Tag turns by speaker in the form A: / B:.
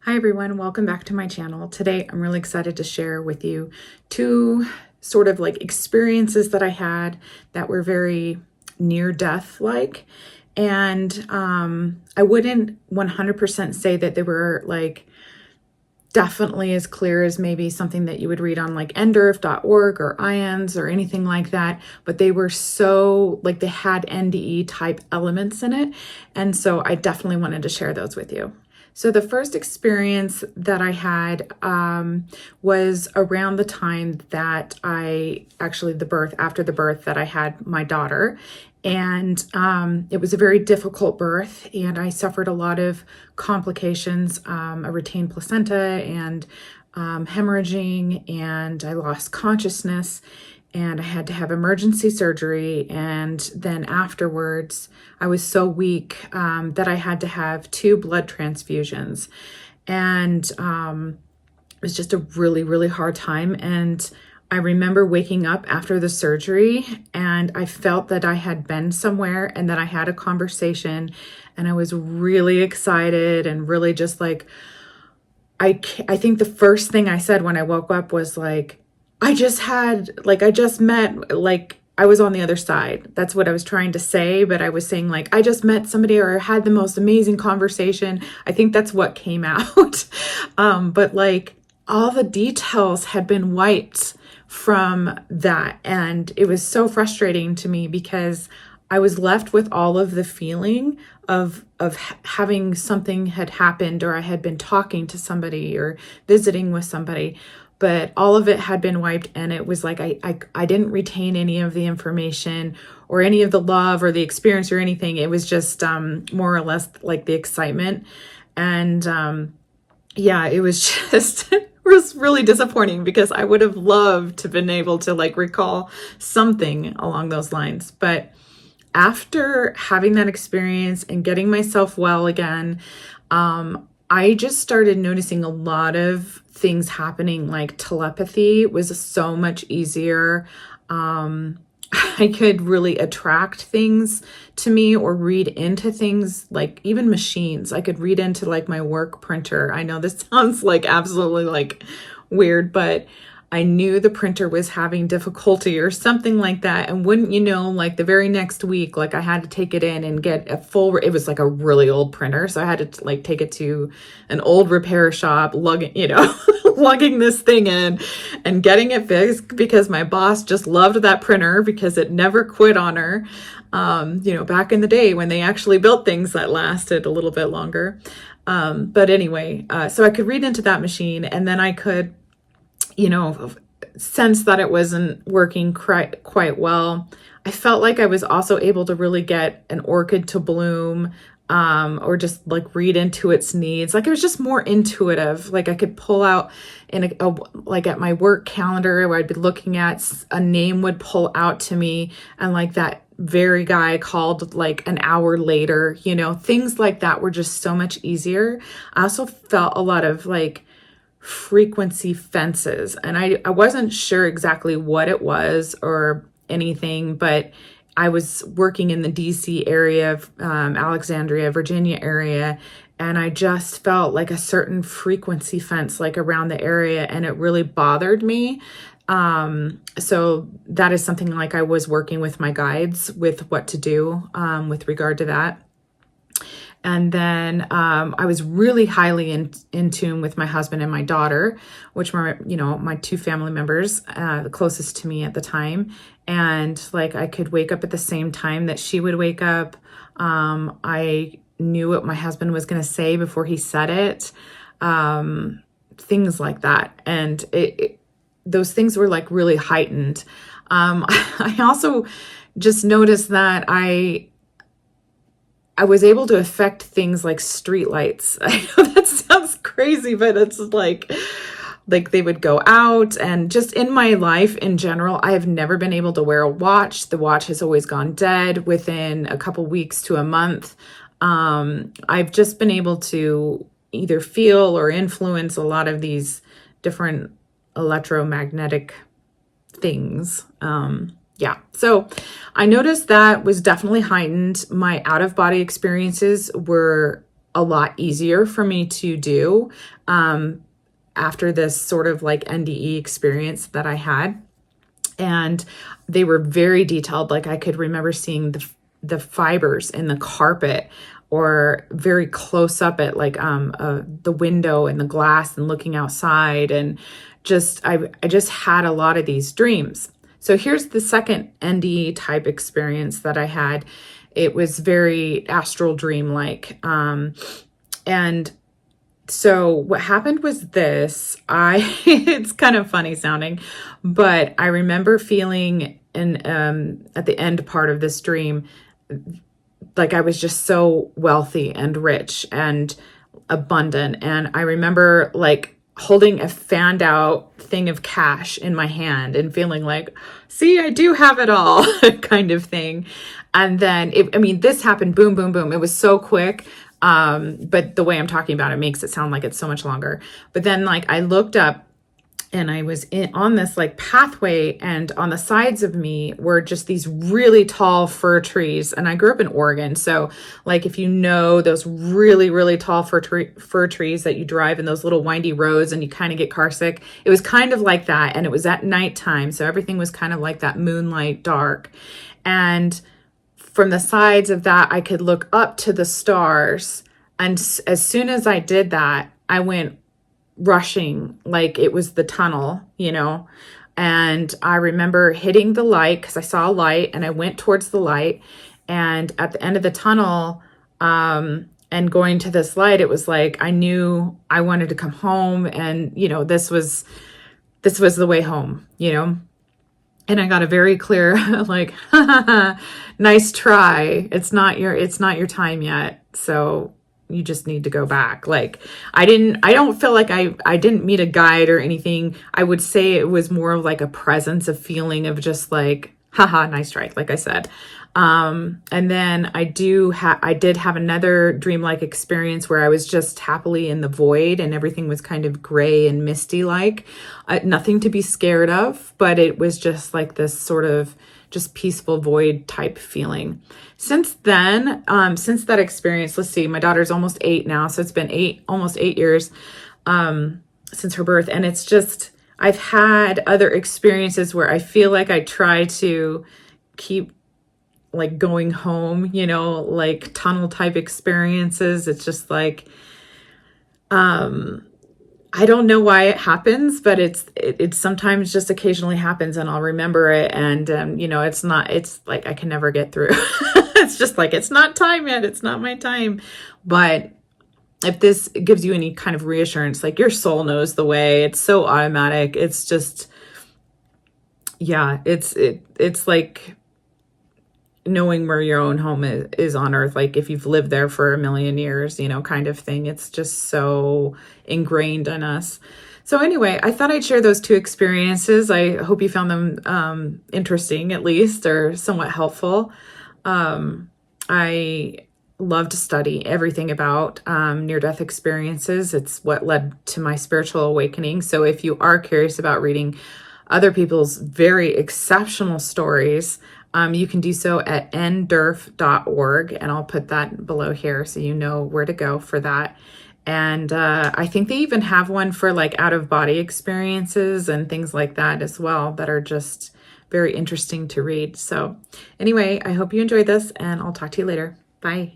A: Hi everyone, welcome back to my channel. Today I'm really excited to share with you two sort of like experiences that I had that were very near death like. And I wouldn't 100% say that they were like definitely as clear as maybe something that you would read on like nderf.org or IANDS or anything like that, but they were so like they had NDE type elements in it. And so I definitely wanted to share those with you. So the first experience that I had was around the time that after the birth that I had my daughter. And it was a very difficult birth, and I suffered a lot of complications, a retained placenta and hemorrhaging, and I lost consciousness, and I had to have emergency surgery. And then afterwards, I was so weak that I had to have 2 blood transfusions. And it was just a really, really hard time. And I remember waking up after the surgery and I felt that I had been somewhere and that I had a conversation, and I was really excited and really just like, I think the first thing I said when I woke up was like, I just met, like, I was on the other side. That's what I was trying to say, but I was saying like, I just met somebody or had the most amazing conversation. I think that's what came out. But like all the details had been wiped from that. And it was so frustrating to me because I was left with all of the feeling of having something had happened, or I had been talking to somebody or visiting with somebody, but all of it had been wiped. And it was like I didn't retain any of the information or any of the love or the experience or anything. It was just more or less like the excitement. And yeah, it was just it was really disappointing because I would have loved to have been able to like recall something along those lines. But after having that experience and getting myself well again, I just started noticing a lot of things happening. Like telepathy was so much easier. I could really attract things to me or read into things, like even machines. I could read into like my work printer. I know this sounds like absolutely like weird, but I knew the printer was having difficulty or something like that. And wouldn't you know, like the very next week, like I had to take it in and get a full, it was like a really old printer. So I had to like take it to an old repair shop, lugging this thing in and getting it fixed because my boss just loved that printer because it never quit on her. Back in the day when they actually built things that lasted a little bit longer. But anyway, so I could read into that machine, and then I could sense that it wasn't working quite well. I felt like I was also able to really get an orchid to bloom, or just like read into its needs. Like it was just more intuitive. Like I could pull out like at my work calendar where I'd be looking at, a name would pull out to me, and like that very guy called like an hour later, things like that were just so much easier. I also felt a lot of like frequency fences, and I wasn't sure exactly what it was or anything, but I was working in the DC area, Alexandria, Virginia area, and I just felt like a certain frequency fence like around the area, and it really bothered me. So that is something like I was working with my guides with what to do with regard to that. And then I was really highly in tune with my husband and my daughter, which were, my 2 family members, the closest to me at the time. And like I could wake up at the same time that she would wake up. I knew what my husband was going to say before he said it. Things like that. And those things were like really heightened. I also just noticed that I was able to affect things like streetlights. I know that sounds crazy, but it's like they would go out. And just in my life in general, I have never been able to wear a watch. The watch has always gone dead within a couple weeks to a month. I've just been able to either feel or influence a lot of these different electromagnetic things. Yeah, so I noticed that was definitely heightened. My out-of-body experiences were a lot easier for me to do after this sort of like NDE experience that I had. And they were very detailed. Like I could remember seeing the fibers in the carpet, or very close up at like the window and the glass and looking outside, and I just had a lot of these dreams. So here's the second NDE type experience that I had. It was very astral dream like, and so what happened was this, it's kind of funny sounding, but I remember feeling at the end part of this dream, like I was just so wealthy and rich and abundant. And I remember like holding a fanned out thing of cash in my hand and feeling like, see, I do have it all kind of thing. And then this happened, boom, boom, boom. It was so quick. But the way I'm talking about it makes it sound like it's so much longer. But then like I looked up and I was on this like pathway, and on the sides of me were just these really tall fir trees. And I grew up in Oregon. So like, if you know those really, really tall fir trees that you drive in those little windy roads and you kind of get car sick, it was kind of like that. And it was at nighttime. So everything was kind of like that moonlight dark. And from the sides of that, I could look up to the stars. And as soon as I did that, I went rushing like it was the tunnel, and I remember hitting the light because I saw a light and I went towards the light. And at the end of the tunnel, and going to this light, it was like I knew I wanted to come home, and this was the way home, And I got a very clear, like, nice try. It's not your time yet. So you just need to go back. Like, I don't feel like I didn't meet a guide or anything. I would say it was more of like a presence, a feeling of just like, haha, nice try, like I said. And then I did have another dreamlike experience where I was just happily in the void and everything was kind of gray and misty like, nothing to be scared of, but it was just like this sort of just peaceful void type feeling. Since then, since that experience, let's see, my daughter's almost 8 now. So it's been almost 8 years, since her birth. And it's just, I've had other experiences where I feel like I try to keep like going home, like tunnel type experiences. It's just like, I don't know why it happens, but it sometimes just occasionally happens and I'll remember it. And, it's like, I can never get through. It's just like, it's not time yet. It's not my time. But if this gives you any kind of reassurance, like your soul knows the way, it's so automatic. It's just, yeah, it's like knowing where your own home is on earth. Like if you've lived there for a million years, kind of thing. It's just so ingrained in us. So anyway, I thought I'd share those two experiences. I hope you found them interesting at least, or somewhat helpful. I love to study everything about near-death experiences. It's what led to my spiritual awakening. So if you are curious about reading other people's very exceptional stories, you can do so at nderf.org, and I'll put that below here so you know where to go for that. And I think they even have one for like out-of-body experiences and things like that as well that are just very interesting to read. So anyway, I hope you enjoyed this, and I'll talk to you later. Bye.